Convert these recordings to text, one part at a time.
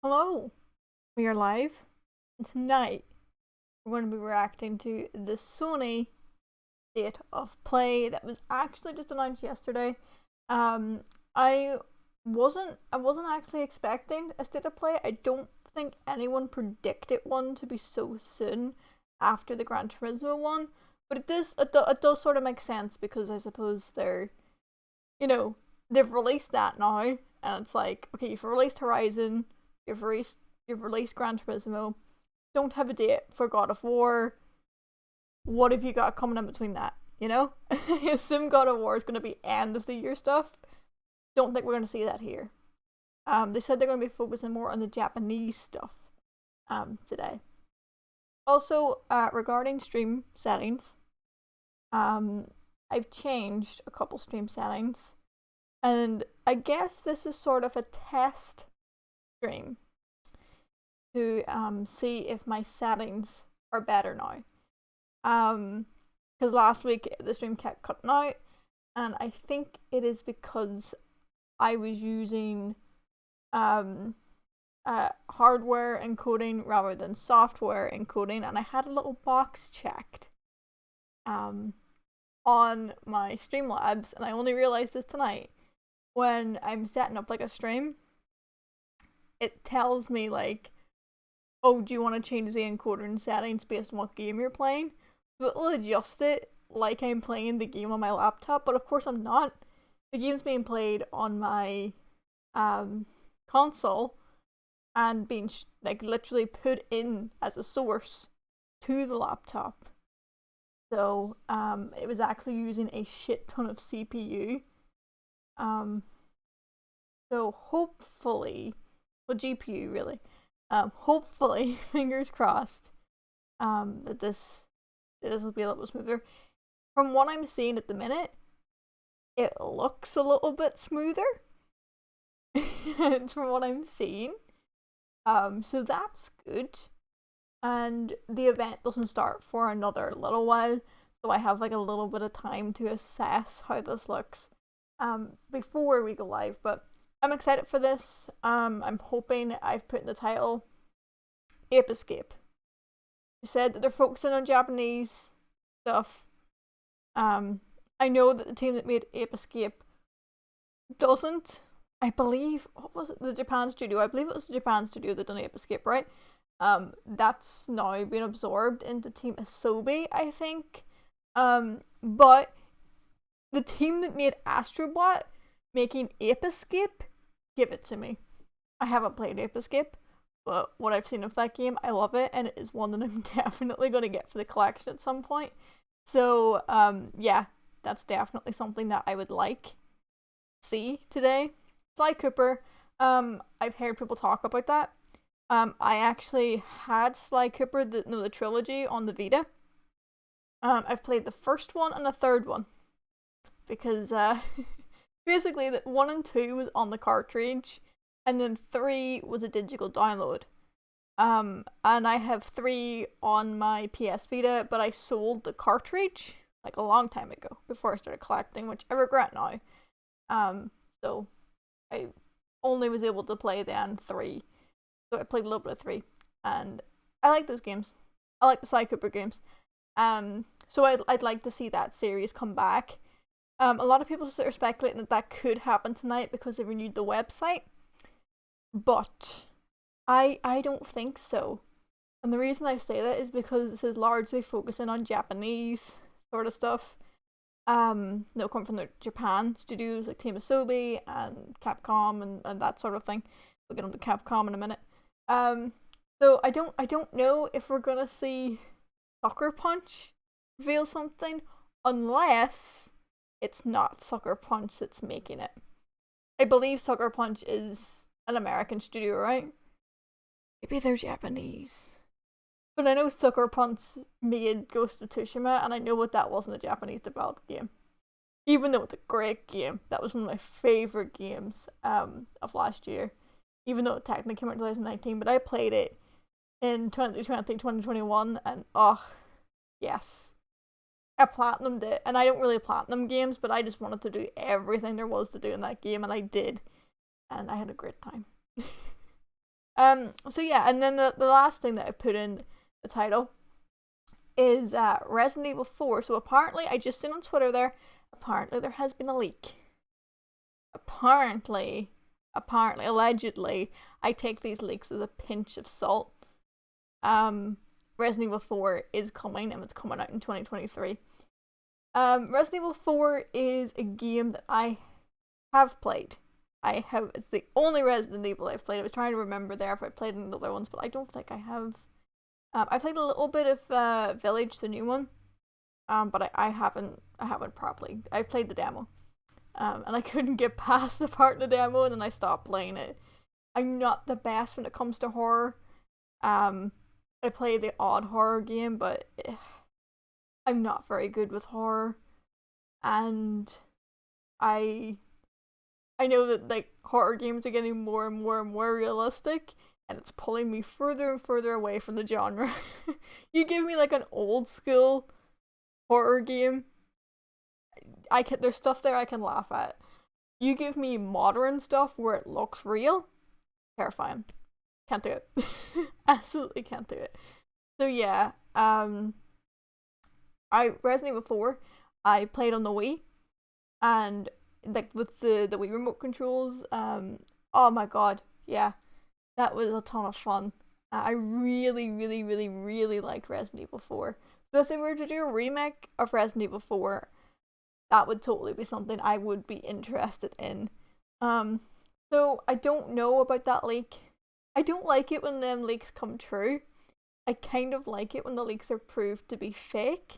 Hello, we are live, and tonight we're going to be reacting to the Sony State of Play that was actually just announced yesterday. Um, I I wasn't actually expecting a State of Play. I don't think anyone predicted one to be so soon after the Gran Turismo one, but it does sort of make sense because I suppose you know they've released that now, and it's like, okay, you've released Horizon. You've released Gran Turismo. Don't have a date for God of War. What have you got coming in between that? You know, I assume God of War is going to be end of the year stuff. Don't think we're going to see that here. They said they're going to be focusing more on the Japanese stuff today. Also, regarding stream settings, I've changed a couple stream settings, and I guess this is sort of a test stream to see if my settings are better now. Because last week the stream kept cutting out, and I think it is because I was using hardware encoding rather than software encoding, and I had a little box checked on my Streamlabs, and I only realized this tonight when I'm setting up like a stream. It tells me like, oh, do you want to change the encoder and settings based on what game you're playing? So it'll adjust it like I'm playing the game on my laptop, but of course I'm not. The game's being played on my console and being like literally put in as a source to the laptop. So it was actually using a shit ton of CPU. So hopefully, well, GPU really. Hopefully, fingers crossed, that this will be a little bit smoother. From what I'm seeing at the minute, it looks a little bit smoother. From what I'm seeing, so that's good. And the event doesn't start for another little while, so I have like a little bit of time to assess how this looks before we go live. But I'm excited for this. I'm hoping I've put in the title Ape Escape. They said that they're focusing on Japanese stuff. I know that the team that made Ape Escape doesn't. I believe, what was it? The Japan studio. I believe it was the Japan studio that done Ape Escape, right? That's now been absorbed into Team Asobi, I think. But the team that made Astrobot making Ape Escape, give it to me. I haven't played Ape Escape, but what I've seen of that game, I love it, and it is one that I'm definitely going to get for the collection at some point. So, yeah, that's definitely something that I would like to see today. Sly Cooper, I've heard people talk about that. I actually had Sly Cooper, the trilogy on the Vita. I've played the first one and the third one because basically the 1 and 2 was on the cartridge, and then 3 was a digital download. And I have 3 on my PS Vita, but I sold the cartridge like a long time ago before I started collecting, which I regret now. So I only was able to play then 3. So I played a little bit of 3, and I like those games. I like the Sly Cooper games. So I'd like to see that series come back. A lot of people are speculating that that could happen tonight because they renewed the website, but I don't think so. And the reason I say that is because this is largely focusing on Japanese sort of stuff. No, come from the Japan studios like Team Asobi and Capcom and that sort of thing. We'll get on to Capcom in a minute. So I don't know if we're gonna see Sucker Punch reveal something, unless it's not Sucker Punch that's making it. I believe Sucker Punch is an American studio, right? Maybe they're Japanese. But I know Sucker Punch made Ghost of Tsushima, and I know that wasn't a Japanese developed game. Even though it's a great game, that was one of my favourite games of last year. Even though it technically came out in 2019, but I played it in 2020, 2021, and oh, yes. I platinumed it, and I don't really platinum games, but I just wanted to do everything there was to do in that game, and I did. And I had a great time. So yeah, and then the last thing that I put in the title is Resident Evil 4. So apparently, I just seen on Twitter there, apparently there has been a leak. Apparently, allegedly, I take these leaks with a pinch of salt. Resident Evil 4 is coming, and it's coming out in 2023. Resident Evil 4 is a game that I have played. It's the only Resident Evil I've played. I was trying to remember there if I played any other ones, but I don't think I have. I played a little bit of Village, the new one, but I haven't properly. I played the demo, and I couldn't get past the part in the demo, and then I stopped playing it. I'm not the best when it comes to horror. I play the odd horror game, but I'm not very good with horror, and I know that like horror games are getting more and more and more realistic, and it's pulling me further and further away from the genre. You give me like an old school horror game, there's stuff there I can laugh at. You give me modern stuff where it looks real, terrifying. Can't do it. Absolutely can't do it. So yeah, Resident Evil 4, I played on the Wii, and like with the Wii remote controls, oh my god, yeah, that was a ton of fun. I really, really, really, really liked Resident Evil 4. So if they were to do a remake of Resident Evil 4, that would totally be something I would be interested in. So I don't know about that leak. I don't like it when them leaks come true. I kind of like it when the leaks are proved to be fake.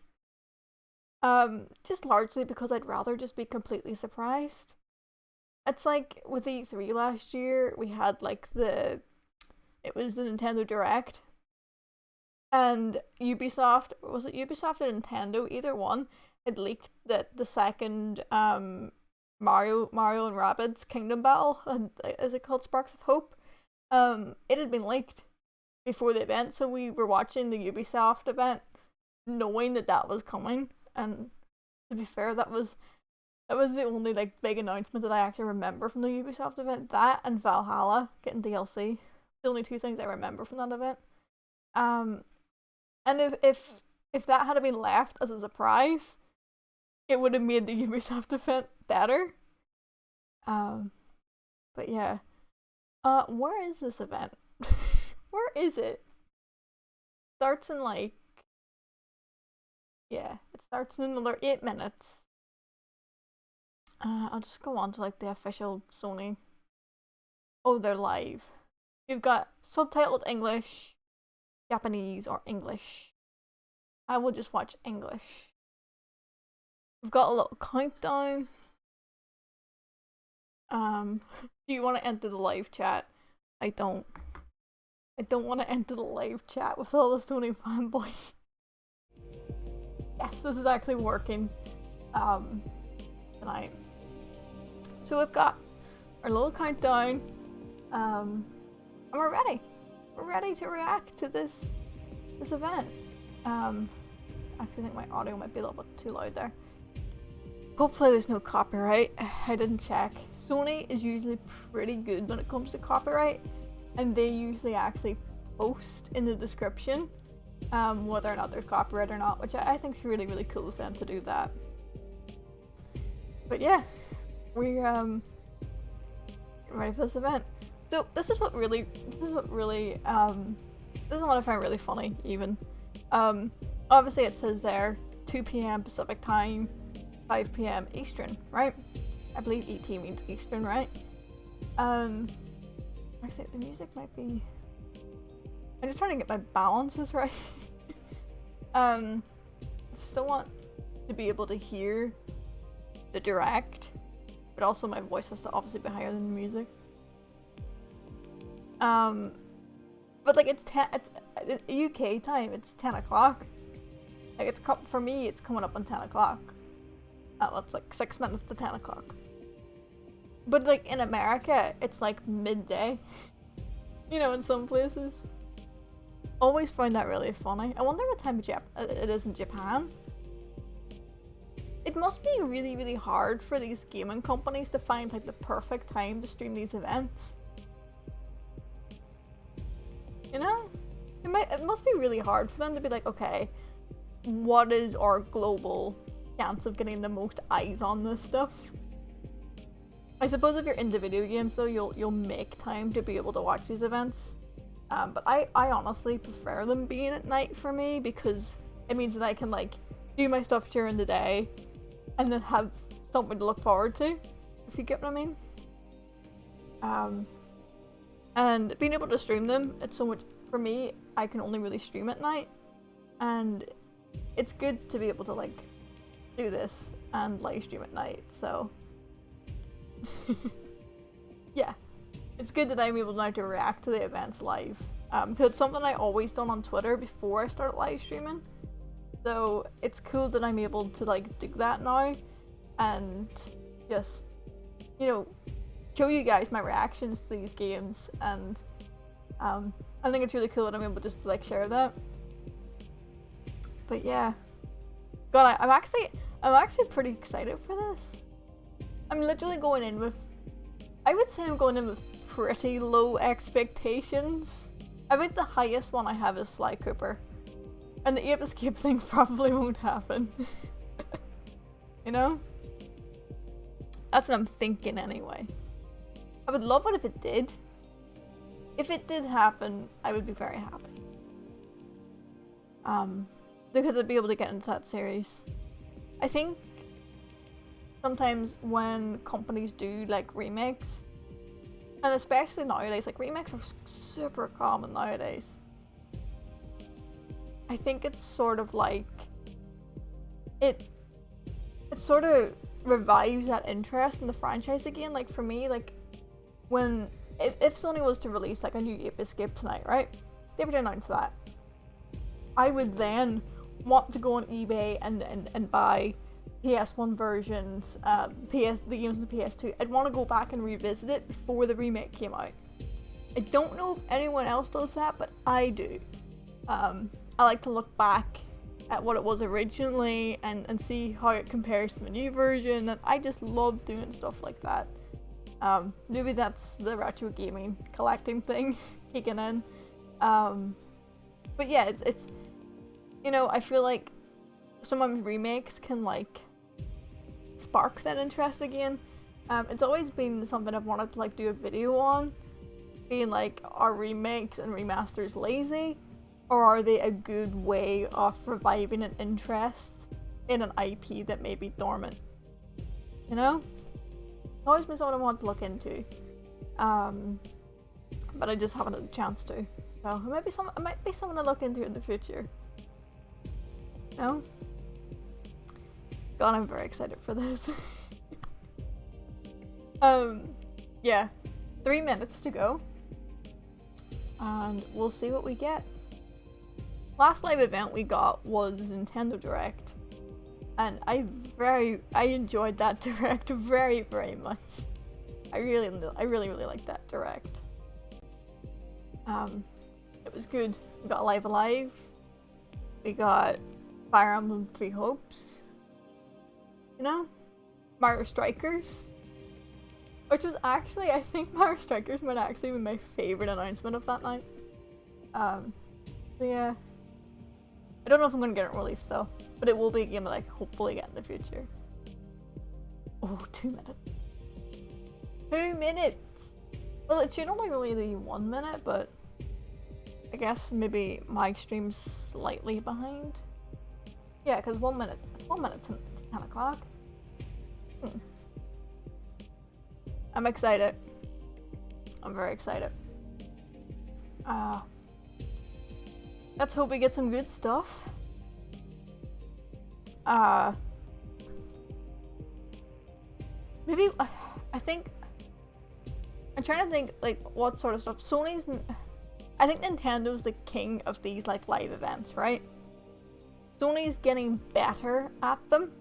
Just largely because I'd rather just be completely surprised. It's like with E3 last year, we had like it was the Nintendo Direct, and Ubisoft, was it Ubisoft or Nintendo? Either one had leaked that the second Mario and Rabbids Kingdom Battle, is it called Sparks of Hope? It had been leaked before the event, so we were watching the Ubisoft event knowing that was coming. And to be fair, that was the only like big announcement that I actually remember from the Ubisoft event. That and Valhalla getting DLC, the only two things I remember from that event. And if that had been left as a surprise, it would have made the Ubisoft event better. But yeah. Where is this event? Where is it? Starts in like, yeah, it starts in another 8 minutes. I'll just go on to like the official Sony. Oh, they're live. You've got subtitled English, Japanese, or English. I will just watch English. We've got a little countdown. Do you want to enter the live chat? I don't want to enter the live chat with all the Sony fanboys. Yes, this is actually working tonight. So we've got our little countdown, and we're ready. We're ready to react to this event. Actually, I think my audio might be a little bit too loud there. Hopefully there's no copyright. I didn't check. Sony is usually pretty good when it comes to copyright, and they usually actually post in the description whether or not there's copyright or not, which I think is really, really cool of them to do that. But yeah, we're ready for this event. So this is what I find really funny even. Obviously it says there 2 p.m. Pacific time, 5 p.m. Eastern, right? I believe ET means Eastern, right? Actually the music might be, I'm just trying to get my balances right. I still want to be able to hear the direct, but also my voice has to obviously be higher than the music. But like it's UK time, it's 10 o'clock. Like for me, it's coming up on 10 o'clock. Well, it's like 6 minutes to 10 o'clock. But like in America, it's like midday. You know, in some places. Always find that really funny. I wonder what time it is in Japan. It must be really, really hard for these gaming companies to find like the perfect time to stream these events. You know? It must be really hard for them to be like, okay, what is our global chance of getting the most eyes on this stuff? I suppose if you're into video games though, you'll make time to be able to watch these events. But I honestly prefer them being at night for me, because it means that I can like do my stuff during the day and then have something to look forward to, if you get what I mean. And being able to stream them, it's so much, for me, I can only really stream at night, and it's good to be able to like do this and live stream at night, so yeah, it's good that I'm able now to react to the events live, because it's something I always done on Twitter before I started live streaming, so it's cool that I'm able to like do that now and just, you know, show you guys my reactions to these games, and I think it's really cool that I'm able just to like share that. But yeah, God, I'm actually pretty excited for this. I'm literally going in with, I would say I'm going in with pretty low expectations. I think the highest one I have is Sly Cooper, and the Ape Escape thing probably won't happen. You know? That's what I'm thinking anyway. I would love it if it did. If it did happen, I would be very happy. Because I'd be able to get into that series. I think sometimes when companies do like remakes, and especially nowadays, like remakes are super common nowadays. I think it's sort of like it sort of revives that interest in the franchise again. Like for me, like when if Sony was to release like a new Ape Escape tonight, right? They would announce that. I would then want to go on eBay and buy PS1 versions, the games on the PS2. I'd want to go back and revisit it before the remake came out. I don't know if anyone else does that, but I do. I like to look back at what it was originally and see how it compares to the new version, and I just love doing stuff like that. Maybe that's the retro gaming collecting thing kicking in. But yeah, it's you know, I feel like sometimes remakes can like spark that interest again. It's always been something I've wanted to like do a video on, being like, are remakes and remasters lazy, or are they a good way of reviving an interest in an IP that may be dormant? You know? It's always been something I want to look into. But I just haven't had a chance to. So it might be something to look into in the future. You know? God, I'm very excited for this. Yeah. 3 minutes to go. And we'll see what we get. Last live event we got was Nintendo Direct. And I enjoyed that Direct very, very much. I really liked that Direct. It was good. We got Live Alive. We got Fire Emblem Three Hopes. You know? Mario Strikers. Which was actually, I think Mario Strikers might actually be my favourite announcement of that night. So yeah. I don't know if I'm going to get it released though, but it will be a game that I hopefully get in the future. Oh, 2 minutes. 2 minutes! Well, it should only really be 1 minute, but I guess maybe my stream's slightly behind. Yeah, because 1 minute, it's 1 minute to 10 o'clock. I'm excited. I'm very excited. Let's hope we get some good stuff. Maybe, I think, I'm trying to think, like, what sort of stuff. I think Nintendo's the king of these, like, live events, right? Sony's getting better at them.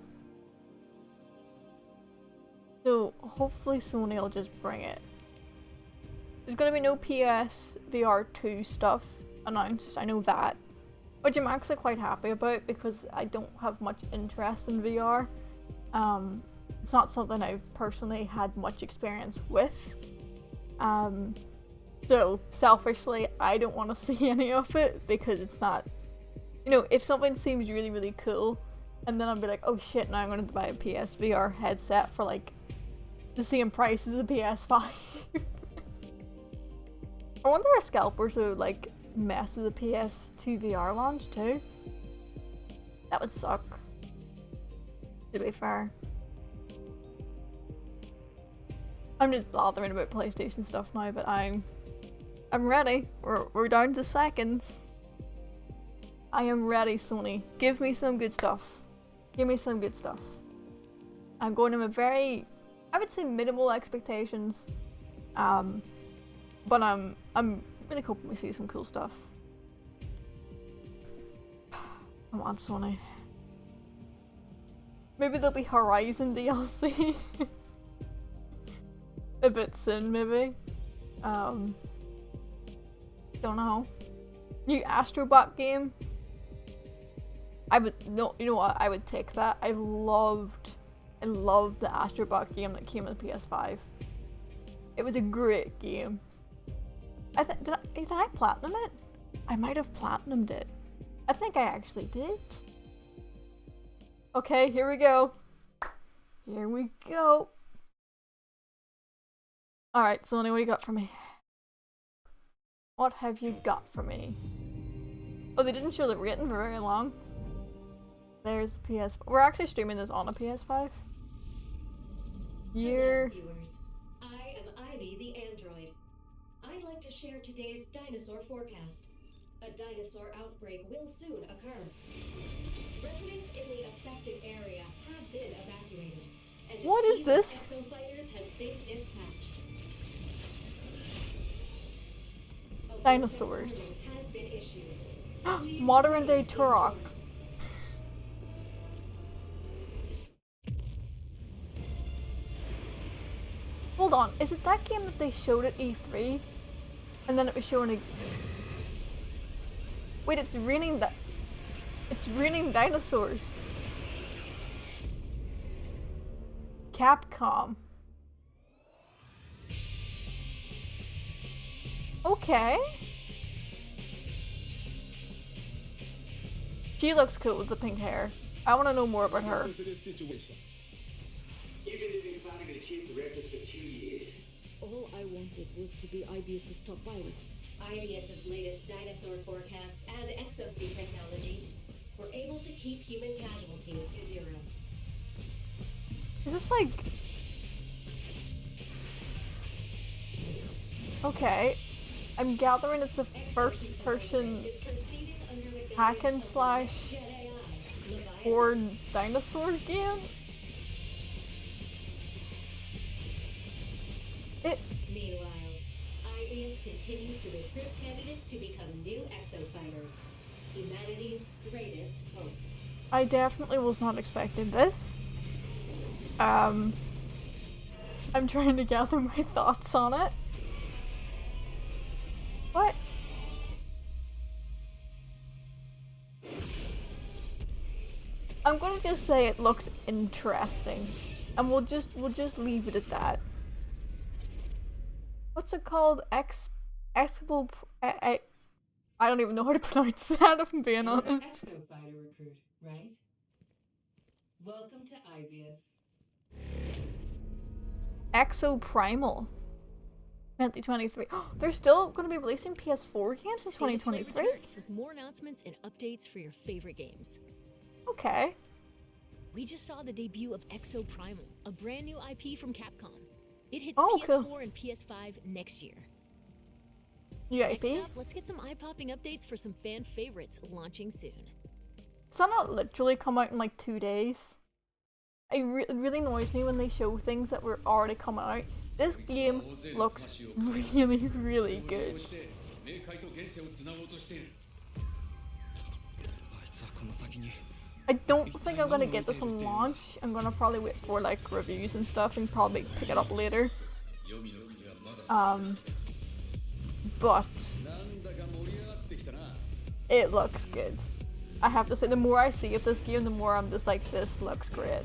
So, hopefully Sony will just bring it. There's gonna be no PS VR 2 stuff announced, I know that. Which I'm actually quite happy about, because I don't have much interest in VR. It's not something I've personally had much experience with. So, selfishly, I don't want to see any of it because it's not. You know, if something seems really, really cool, and then I'll be like, oh shit, now I'm going to buy a PSVR headset for like the same price as a PS5. I wonder if scalpers would like mess with the PS2 VR launch too. That would suck. To be fair. I'm just blathering about PlayStation stuff now, but I'm ready. We're down to seconds. I am ready, Sony. Give me some good stuff. Give me some good stuff. I'm going in with very, I would say, minimal expectations. But I'm really hoping we see some cool stuff. Come on, Sony. Maybe there'll be Horizon DLC. A bit soon, maybe. Don't know. New Astrobot game. I would no. You know what? I would take that. I loved the Astrobot game that came with PS5. It was a great game. Did I platinum it? I might have platinumed it. I think I actually did. Okay, here we go. Here we go. Alright, Sony, what do you got for me? What have you got for me? Oh, they didn't show the rating for very long. There's the PS5. We're actually streaming this on a PS5. Hello, viewers. I am Ivy the android. I'd like to share today's dinosaur forecast. A dinosaur outbreak will soon occur. Residents in the affected area have been evacuated, and what is this? Exofighters has been dispatched. Dinosaurs. Has been issued. Modern day Turok. Hold on, is it that game that they showed at E3? And then it was showing a... Wait, it's raining dinosaurs. Capcom. Okay. She looks cool with the pink hair. I want to know more about her. You've been living farming the chief directors for 2 years. All I wanted was to be IBS's top pilot. IBS's latest dinosaur forecasts and exosuit technology were able to keep human casualties to 0. Is this like... Okay. I'm gathering it's a first-person hack and slash horde dinosaur game? Meanwhile, IBS continues to recruit candidates to become new exofighters, humanity's greatest hope. I definitely was not expecting this. I'm trying to gather my thoughts on it. What? I'm gonna just say it looks interesting, and we'll just leave it at that. What's it called? I don't even know how to pronounce that, if I'm being You're honest. an exofighter recruit, right? Welcome to IBS. Exoprimal. 2023. They're still going to be releasing PS4 games in 2023? With more announcements and updates for your favorite games. Okay. We just saw the debut of Exoprimal, a brand new IP from Capcom. It hits Oh, PS4 cool. and PS5 next year. New IP? Next up, let's get some eye-popping updates for some fan favorites launching soon. Does that not literally come out in like 2 days? It really annoys me when they show things that were already coming out. This game looks really, really good. I don't think I'm gonna get this on launch. I'm gonna probably wait for like reviews and stuff and probably pick it up later. But it looks good. I have to say, the more I see of this game, the more I'm just like, this looks great.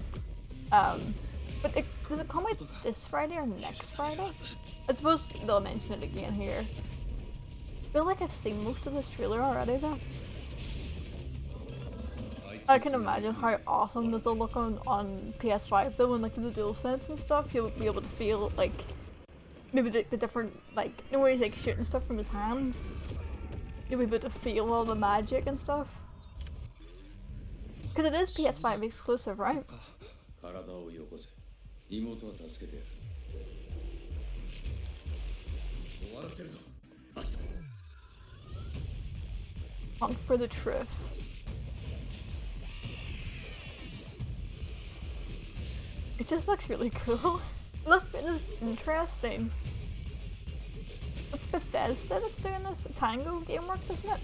But does it come out this Friday or next Friday? I suppose they'll mention it again here. feel like I've seen most of this trailer already though. I can imagine how awesome this will look on PS5 though, and like with the DualSense and stuff, you'll be able to feel like maybe the different, like, you know where he's like shooting stuff from his hands? You'll be able to feel all the magic and stuff. Because it is PS5 exclusive, right? Hunt for the truth. It just looks really cool. It is interesting. It's Bethesda that's doing this. Tango Gameworks, isn't it?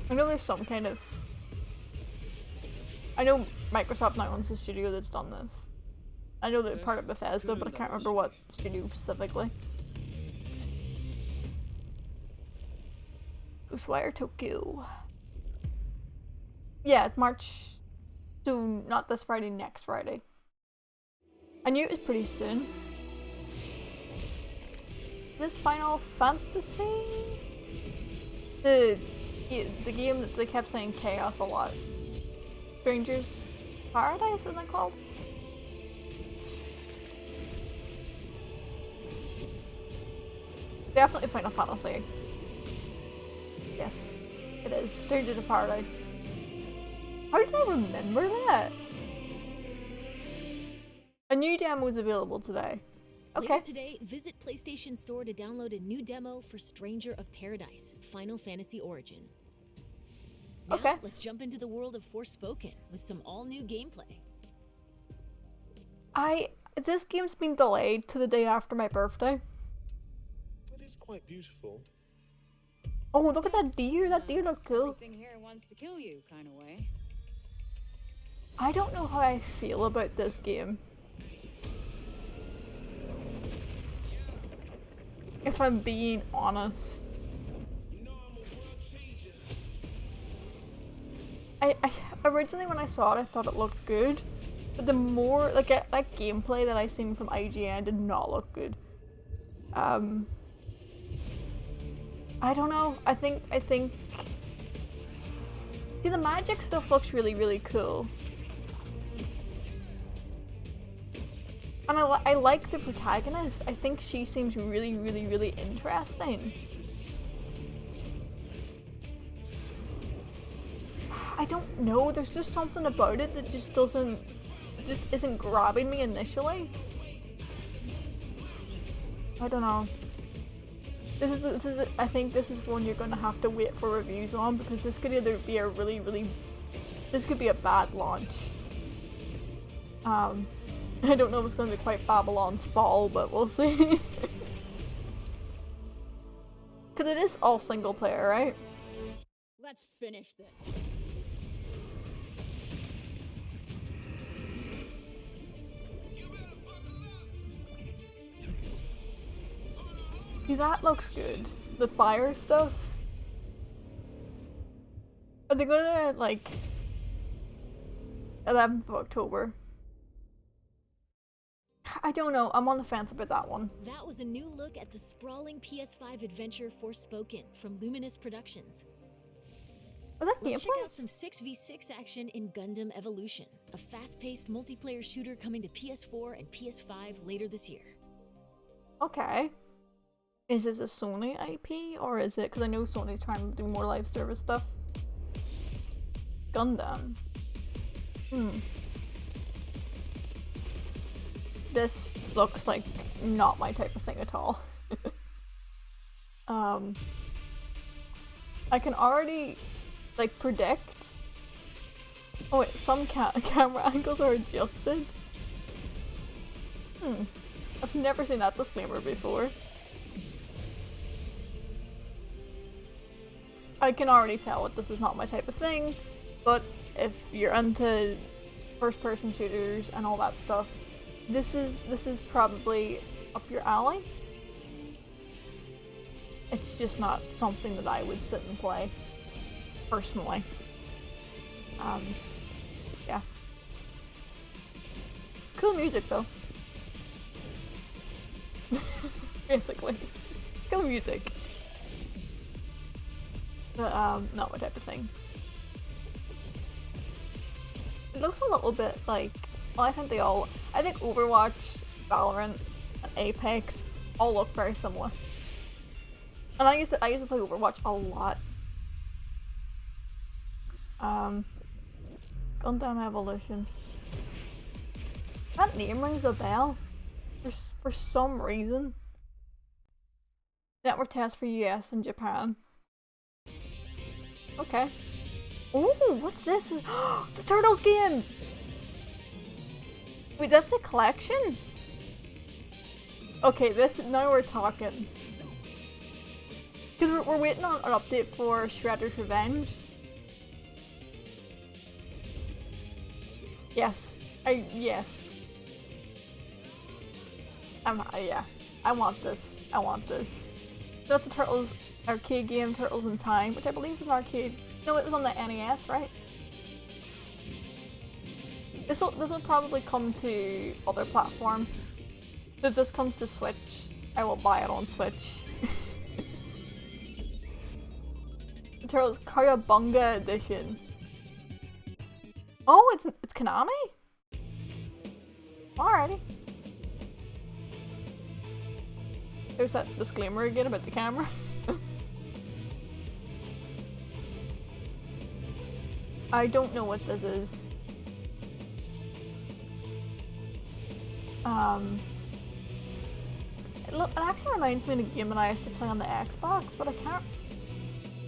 I know there's some kind of... I know Microsoft now owns the studio that's done this. I know they're part of Bethesda, but I can't remember what studio specifically. Ghostwire Tokyo. Yeah, it's March... So, not this Friday, next Friday. I knew it was pretty soon. This Final Fantasy? The game that they kept saying chaos a lot. Stranger's Paradise, isn't it called? Definitely Final Fantasy. Yes, it is. Strangers of Paradise. How did I remember that? A new demo is available today. Okay. Later today, visit PlayStation Store to download a new demo for Stranger of Paradise, Final Fantasy Origin. Now, okay. Let's jump into the world of Forspoken with some all-new gameplay. This game's been delayed to the day after my birthday. It is quite beautiful. Oh, look at that deer! That deer looked cool. Everything here wants to kill you, kind of way. I don't know how I feel about this game. If I'm being honest. I originally when I saw it I thought it looked good. But the more like gameplay that I seen from IGN did not look good. I don't know. I think see, the magic stuff looks really, really cool. And I like the protagonist. I think she seems really, really, really interesting. I don't know, there's just something about it that just isn't grabbing me initially. I don't know. I think this is one you're gonna have to wait for reviews on, because this could either be this could be a bad launch. I don't know if it's gonna be quite Babylon's Fall, but we'll see. Cause it is all single player, right? Let's finish this. See, that looks good. The fire stuff. Are they gonna, like... 11th of October. I don't know, I'm on the fence about that one. That was a new look at the sprawling PS5 adventure Forspoken from Luminous Productions. Was that Let's check gameplay? out some 6v6 action in Gundam Evolution, a fast-paced multiplayer shooter coming to PS4 and PS5 later this year. Okay. Is this a Sony IP, or is it... Because I know Sony's trying to do more live service stuff. Gundam. This looks like not my type of thing at all. I can already, like, predict... Oh wait, some camera angles are adjusted. I've never seen that disclaimer before. I can already tell that this is not my type of thing, but if you're into first-person shooters and all that stuff, this is probably up your alley. It's just not something that I would sit and play, personally. Yeah. Cool music though. Basically. Go music. But, not my type of thing. It looks a little bit like, well, I think Overwatch, Valorant, and Apex all look very similar. And I used to play Overwatch a lot. Gundam Evolution. That name rings a bell. For some reason. Network test for US and Japan. Okay. Oh, what's this? The Turtles game! Wait, that's a collection? Okay, now we're talking. Because we're waiting on an update for Shredder's Revenge. Yes. Yes. Yeah. I want this. That's a Turtles arcade game, Turtles in Time, which I believe is an arcade. No, it was on the NES, right? This'll probably come to other platforms. If this comes to Switch, I will buy it on Switch. Turtles Cowabunga Edition. Oh, it's Konami? Alrighty. There's that disclaimer again about the camera. I don't know what this is. It actually reminds me of a game that I used to play on the Xbox, but I can't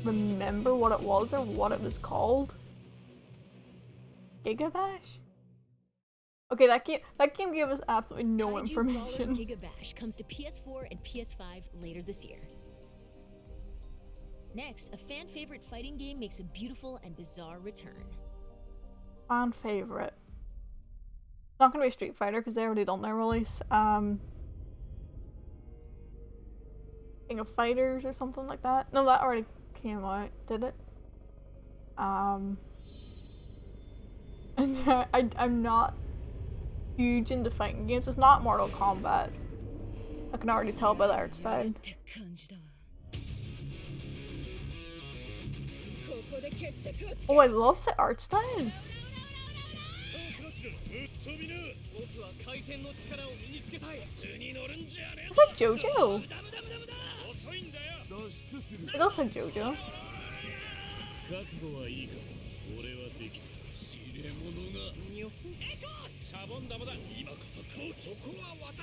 remember what it was or what it was called. Gigabash? Okay, that game gave us absolutely no information. Gigabash comes to PS4 and PS5 later this year. Next, a fan favorite fighting game makes a beautiful and bizarre return. Fan favorite. It's not gonna be Street Fighter because they already done their release. King of Fighters or something like that. No, that already came out, did it? And I'm not huge into fighting games. It's not Mortal Kombat. I can already tell by the art style. Oh, I love the art style. Is that JoJo? It looks like JoJo.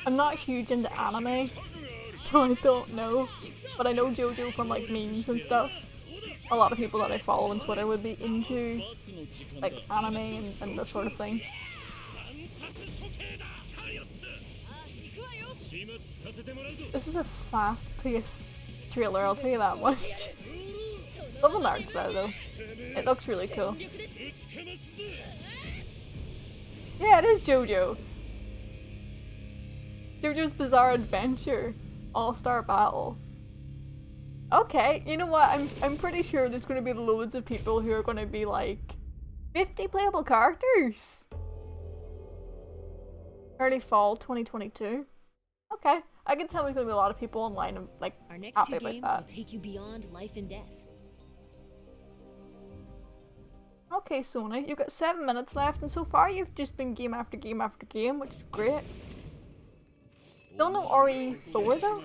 I'm not huge into anime, so I don't know. But I know JoJo from like memes and stuff. A lot of people that I follow on Twitter would be into like anime and this sort of thing. This is a fast-paced trailer, I'll tell you that much. Love the art style though. It looks really cool. Yeah, it is JoJo. JoJo's Bizarre Adventure All-Star Battle. Okay, you know what? I'm pretty sure there's going to be loads of people who are going to be like 50 playable characters. Early fall 2022. Okay, I can tell there's going to be a lot of people online and like Our next happy two about games that. will take you beyond life and death. Okay, Sony, you've got 7 minutes left, and so far you've just been game after game after game, which is great. Still no RE4 though?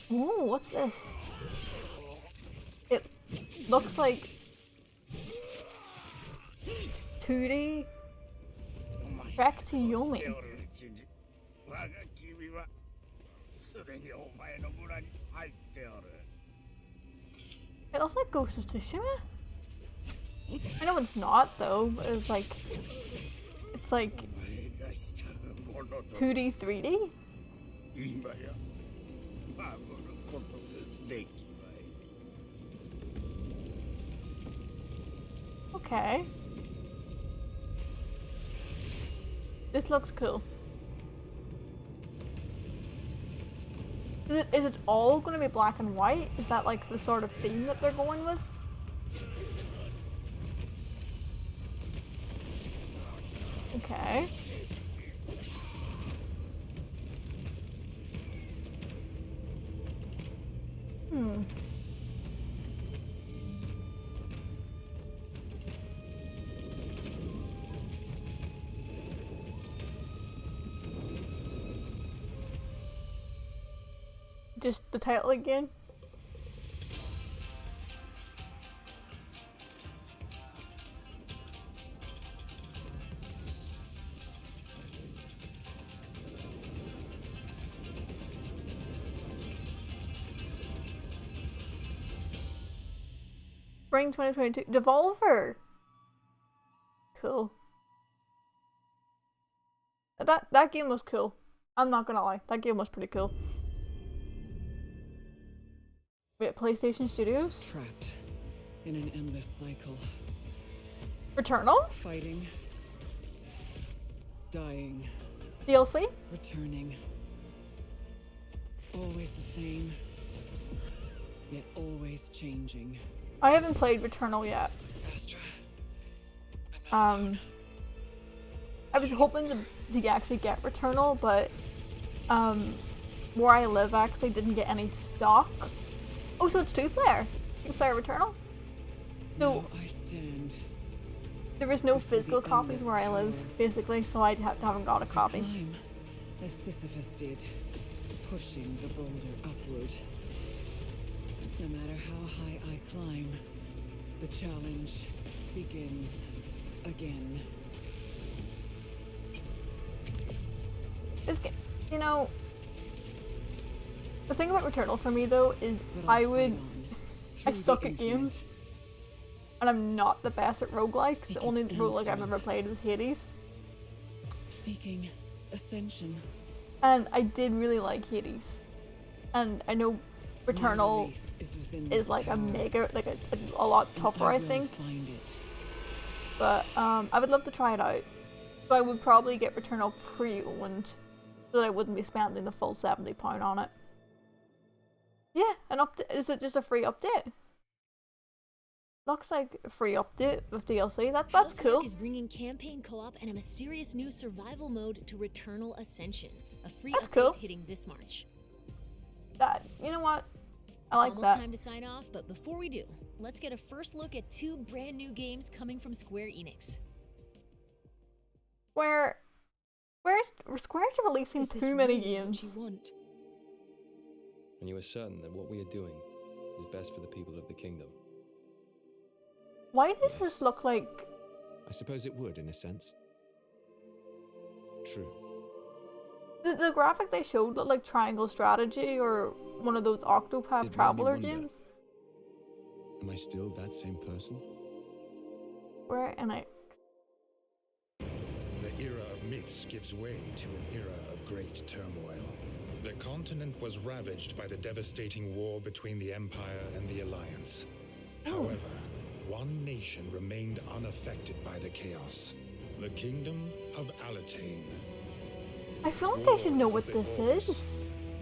Ooh, what's this? It looks like 2D Back to Yomi. It looks like Ghost of Tsushima. I know it's not though, but it's like 2D, 3D? Okay. This looks cool. Is it all going to be black and white? Is that like the sort of theme that they're going with? Okay. just the title again. Spring 2022. Devolver. Cool. That game was cool. I'm not gonna lie. That game was pretty cool. Wait, PlayStation Studios? Trapped in an endless cycle. Returnal? Fighting. Dying. DLC? Returning. Always the same. Yet always changing. I haven't played Returnal yet. Astra. I was hoping to actually get Returnal, but where I live actually didn't get any stock. Oh, so it's two-player. Two-player Returnal? So Now I stand. there is no physical copies where I live, basically, so I haven't got a copy. Climb, as Sisyphus did, pushing the boulder upward. No matter how high I climb, the challenge begins again. This game, you know, the thing about Returnal for me though is I suck at games, and I'm not the best at roguelikes. The only roguelike I've ever played was Hades, Seeking ascension. and I did really like Hades, and I know Returnal is like a mega, like a lot tougher, I think. Find it. But I would love to try it out. So I would probably get Returnal pre-owned, so that I wouldn't be spending the full £70 on it. Yeah, an update. Is it just a free update? Looks like a free update with DLC. That's Housemarque cool. is bringing campaign co-op and a mysterious new survival mode to Returnal Ascension. A free That's update cool. hitting this March. You know what? I like Almost that. time to sign off, but before we do, let's get a first look at two brand new games coming from Square Enix. Square's releasing Is this too many really what games. you want? And you are certain that what we are doing is best for the people of the kingdom. Why does Yes. this look like? I suppose it would, in a sense. True. The graphic they showed looked like Triangle Strategy or one of those Octopath It made me Traveler wonder. games. Am I still that same person? Where and I. The era of myths gives way to an era of great turmoil. The continent was ravaged by the devastating war between the Empire and the Alliance. However, one nation remained unaffected by the chaos. The Kingdom of Alatane. I feel like I should know what this is.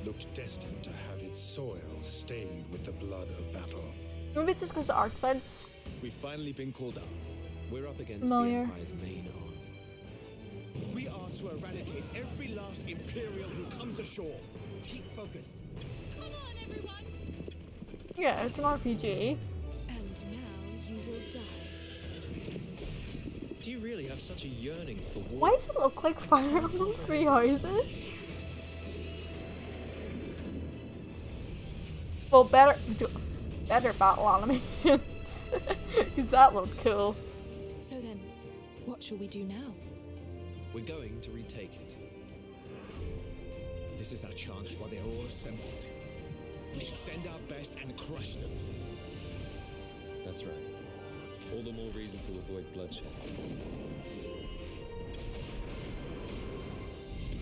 Looked destined to have its soil stained with the blood of battle. Maybe it's just because the art side's We've finally been called up. We're up against Familiar. the Empire's main army. We are to eradicate every last Imperial who comes ashore. Keep focused. Come on, everyone! yeah, it's an RPG. And now you will die. Do you really have such a yearning for war? Why does it look like Fire Emblem Three Houses? Well, better battle animations, because that looked cool. So then, what shall we do now? We're going to retake it. This is our chance while they're all assembled. We should send our best and crush them. That's right. All the more reason to avoid bloodshed.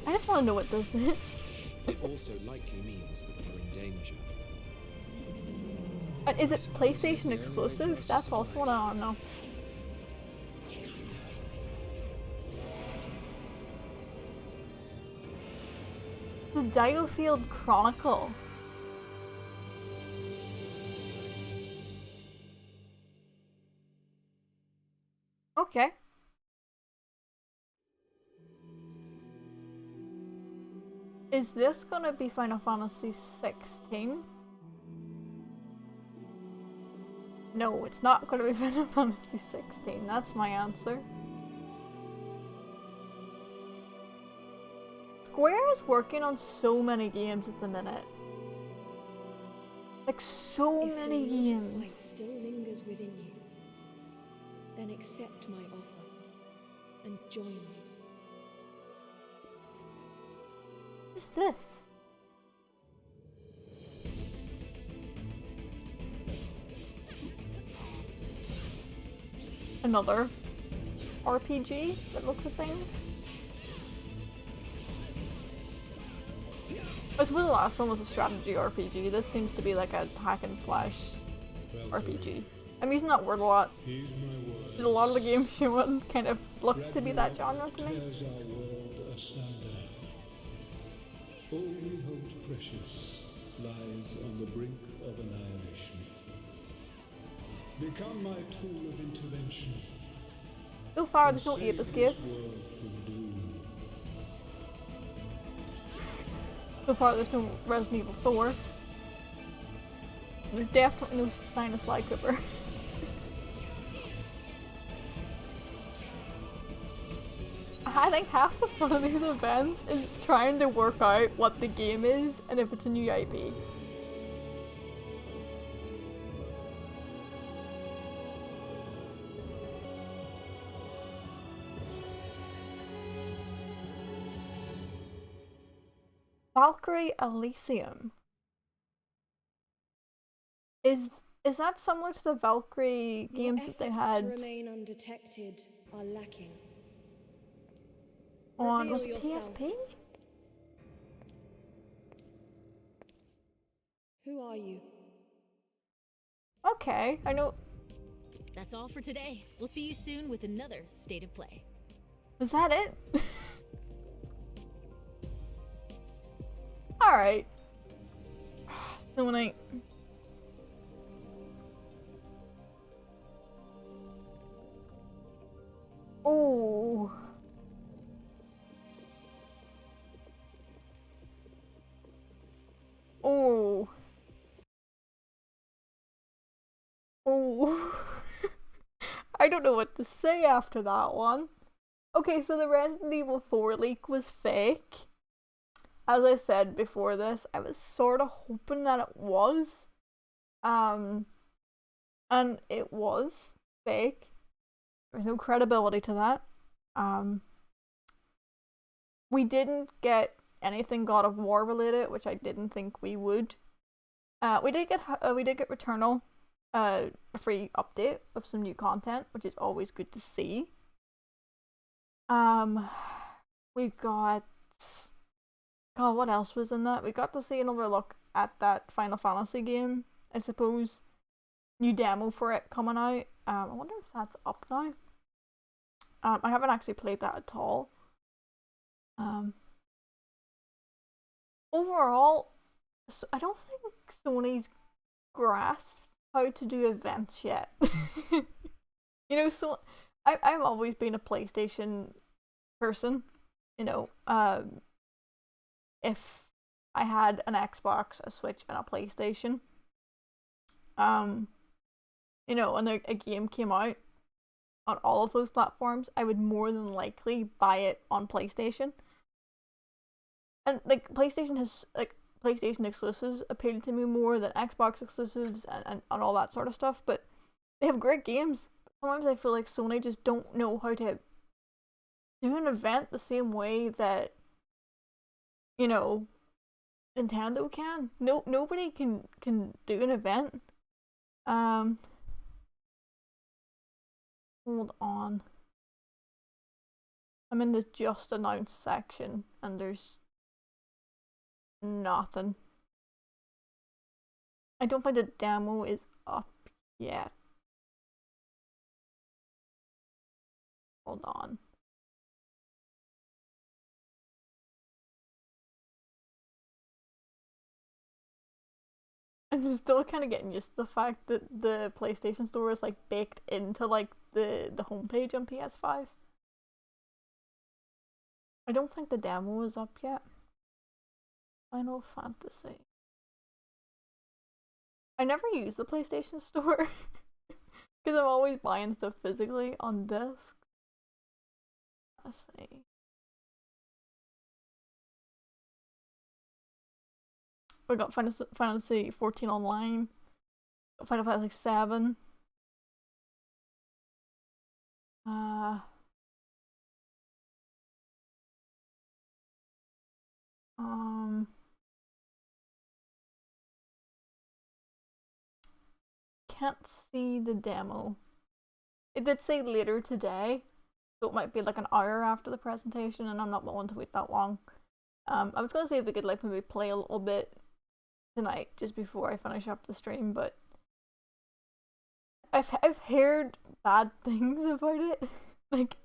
I just want to know what this is. It also likely means that we're in danger. And is it PlayStation exclusive? That's also what I want to know. The Diofield Chronicle. Okay. Is this gonna be Final Fantasy 16? No, it's not gonna be Final Fantasy 16. That's my answer. Square is working on so many games at the minute. Like so If the many urge of games. fight still lingers within you, then accept my offer and join me. What is this? Another RPG that looks at things. I suppose the last one was a strategy RPG. This seems to be like a hack and slash RPG. I'm using that word a lot. Because a lot of the games you want kind of look to be that genre to me. Tears our world asunder. All we hold precious lies on the brink of annihilation. Become my tool of intervention. So far, there's no and Ape save Escape. this world from doom. So far, there's no Resident Evil 4. There's definitely no sign of Sly Cooper. I think half the fun of these events is trying to work out what the game is and if it's a new IP. Valkyrie Elysium. Is that similar to the Valkyrie games that they Efforts had to remain undetected are lacking. on was Reveal it yourself. PSP? Who are you? Okay, I know. That's all for today. We'll see you soon with another State of Play. Was that it? Alright. So when I... Oh. Oh. Oh. I don't know what to say after that one. Okay, so the Resident Evil 4 leak was fake. As I said before this, I was sort of hoping that it was. And it was fake. There's no credibility to that. We didn't get anything God of War related, which I didn't think we would. We did get Returnal, a free update of some new content, which is always good to see. We got, God, what else was in that? We got to see another look at that Final Fantasy game, I suppose. New demo for it coming out. I wonder if that's up now. I haven't actually played that at all. Overall, so I don't think Sony's grasped how to do events yet. You know, so I've always been a PlayStation person. You know, if I had an Xbox, a Switch, and a PlayStation, you know, and a game came out on all of those platforms, I would more than likely buy it on PlayStation. And like PlayStation exclusives appeal to me more than Xbox exclusives and all that sort of stuff, but they have great games. Sometimes I feel like Sony just don't know how to do an event the same way that, you know, Nintendo can. Nobody can do an event. Hold on. I'm in the just announced section and there's nothing. I don't think the demo is up yet. Hold on. I'm still kind of getting used to the fact that the PlayStation Store is like baked into like the homepage on PS5. I don't think the demo is up yet. Final Fantasy. I never use the PlayStation Store because I'm always buying stuff physically on disc. Let's see. We got Final Fantasy 14 online. Final Fantasy 7. Can't see the demo. It did say later today, so it might be like an hour after the presentation, and I'm not willing to wait that long. I was gonna say if we could like maybe play a little bit tonight just before I finish up the stream, but I've heard bad things about it, like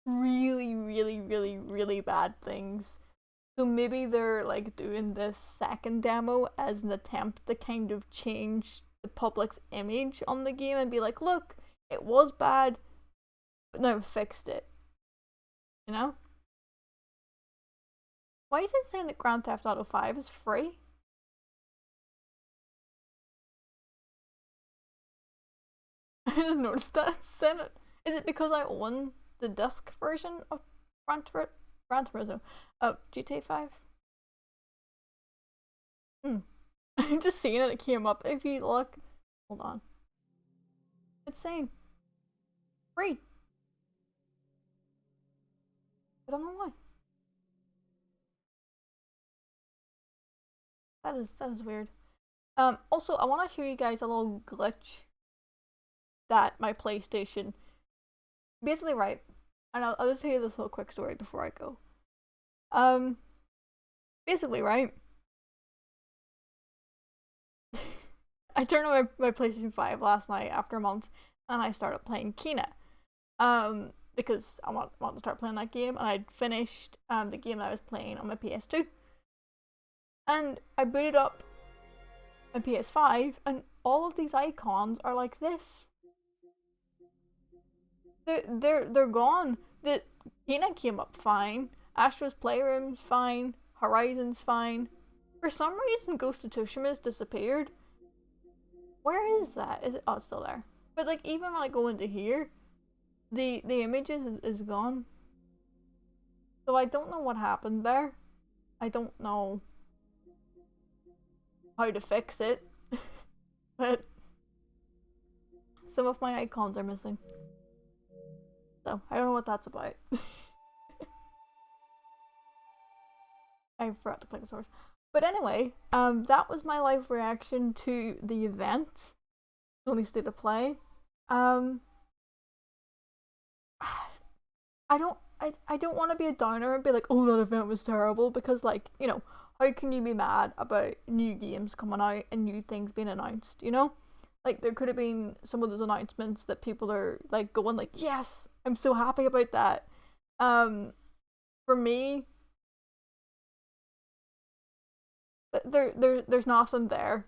really, really, really, really bad things. So maybe they're like doing this second demo as an attempt to kind of change the public's image on the game and be like, look, it was bad, but now we've fixed it. You know? Why is it saying that Grand Theft Auto 5 is free? I just noticed that. Is it because I own the disc version of Gran Turismo of GTA 5? I'm just seeing it came up. If you look, hold on. It's saying free. I don't know why. That is weird. Also, I want to show you guys a little glitch that my PlayStation basically, right, and I'll just tell you this little quick story before I go. Basically, right, I turned on my PlayStation 5 last night after a month, and I started playing Kena. Because I want to start playing that game, and I'd finished the game that I was playing on my PS2. And I booted up my PS5, and all of these icons are like this. They're gone. The Kena came up fine. Astro's Playroom's fine. Horizon's fine. For some reason, Ghost of Tsushima's disappeared. Where is that? Is it? Oh, it's still there. But like, even when I go into here, the images is gone. So I don't know what happened there. I don't know how to fix it. But some of my icons are missing. So I don't know what that's about. I forgot to click the source. But anyway, that was my live reaction to the event. Sony State of Play. I don't want to be a downer and be like, oh, that event was terrible, because like, you know, how can you be mad about new games coming out and new things being announced, you know? Like, there could have been some of those announcements that people are like going like, yes, I'm so happy about that. For me, there's nothing there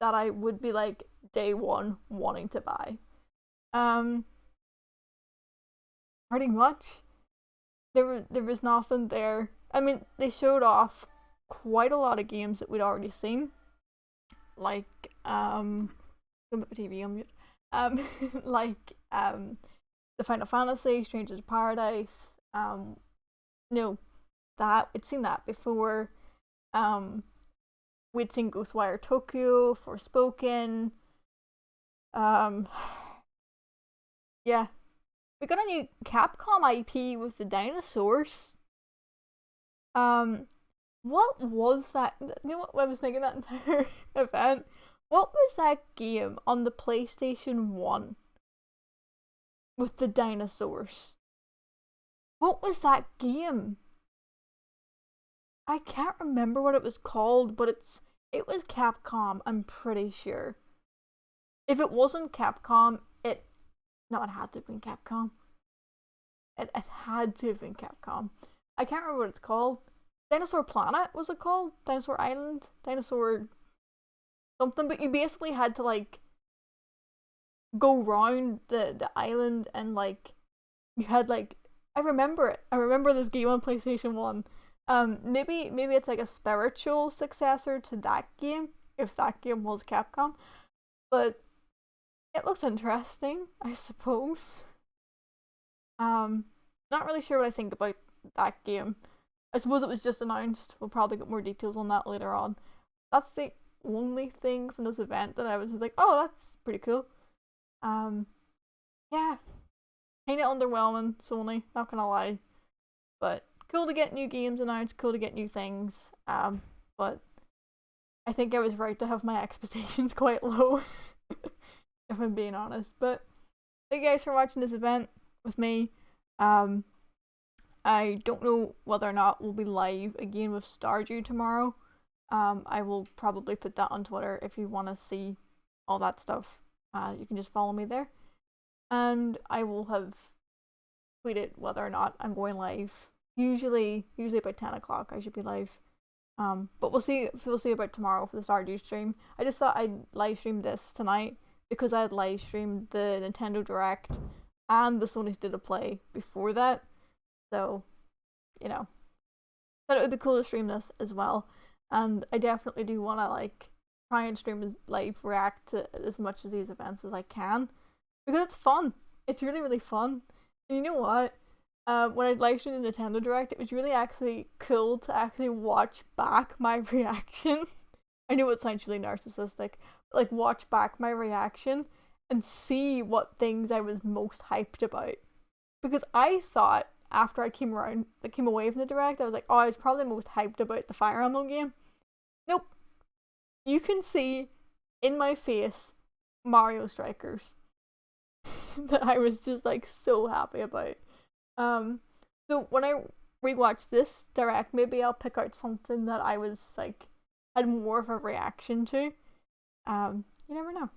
that I would be like day one wanting to buy. Pretty much, there was nothing there. I mean, they showed off quite a lot of games that we'd already seen, like go back to TV on mute. Like the Final Fantasy, Strangers of Paradise. No, that we'd seen that before. We'd seen Ghostwire Tokyo, Forspoken. Yeah. We got a new Capcom IP with the dinosaurs. What was that? You know what I was thinking that entire event? What was that game on the PlayStation 1 with the dinosaurs? What was that game? I can't remember what it was called, but it was Capcom, I'm pretty sure. If it wasn't Capcom, it had to have been Capcom. It had to have been Capcom. I can't remember what it's called. Dinosaur Planet, was it called? Dinosaur Island? Dinosaur something, but you basically had to like go round the island, and like you had like, I remember it. I remember this game on PlayStation 1. Maybe it's like a spiritual successor to that game, if that game was Capcom. But it looks interesting, I suppose. Not really sure what I think about that game. I suppose it was just announced. We'll probably get more details on that later on. that's the only thing from this event that I was like, oh, that's pretty cool. Yeah, kinda underwhelming, Sony, not gonna lie. But cool to get new games announced, cool to get new things. But I think I was right to have my expectations quite low, if I'm being honest. But thank you guys for watching this event with me. I don't know whether or not we'll be live again with Stardew tomorrow. I will probably put that on Twitter if you want to see all that stuff. You can just follow me there. And I will have tweeted whether or not I'm going live. Usually by 10 o'clock I should be live. But we'll see about tomorrow for the Stardew stream. I just thought I'd live stream this tonight because I had live streamed the Nintendo Direct and the Sony State of Play before that. So, you know, thought it would be cool to stream this as well. And I definitely do want to like try and stream live react to as much of these events as I can because it's fun. It's really, really fun. And you know what? When I live streamed the Nintendo Direct, it was really actually cool to actually watch back my reaction. I know it sounds really narcissistic, but like watch back my reaction and see what things I was most hyped about. Because I thought after I came away from the Direct, I was like, oh, I was probably most hyped about the Fire Emblem game. Nope. You can see in my face Mario Strikers that I was just like so happy about. So when I rewatch this Direct, maybe I'll pick out something that I was like had more of a reaction to. You never know.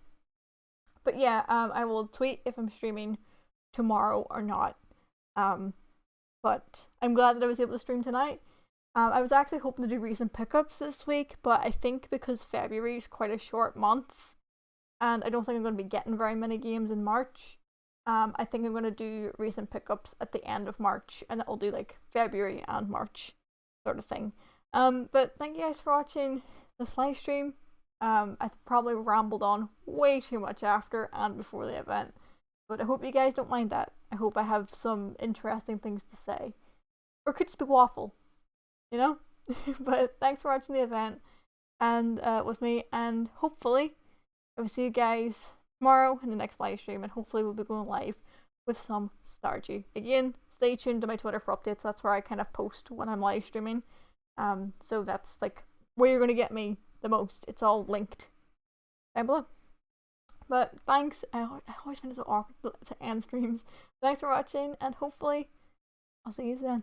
But yeah, I will tweet if I'm streaming tomorrow or not. But I'm glad that I was able to stream tonight. I was actually hoping to do recent pickups this week, but I think because February is quite a short month, and I don't think I'm going to be getting very many games in March, I think I'm going to do recent pickups at the end of March, and I'll do like February and March sort of thing. But thank you guys for watching this live stream. I probably rambled on way too much after and before the event, but I hope you guys don't mind that. I hope I have some interesting things to say. Or it could just be waffle, you know? But thanks for watching the event and with me, and hopefully I will see you guys tomorrow in the next live stream, and hopefully we'll be going live with some Stardew. Again, stay tuned to my Twitter for updates. That's where I kind of post when I'm live streaming. So that's like where you're going to get me the most. It's all linked down below. But thanks. I always find it so awkward to end streams. Thanks for watching, and hopefully I'll see you then.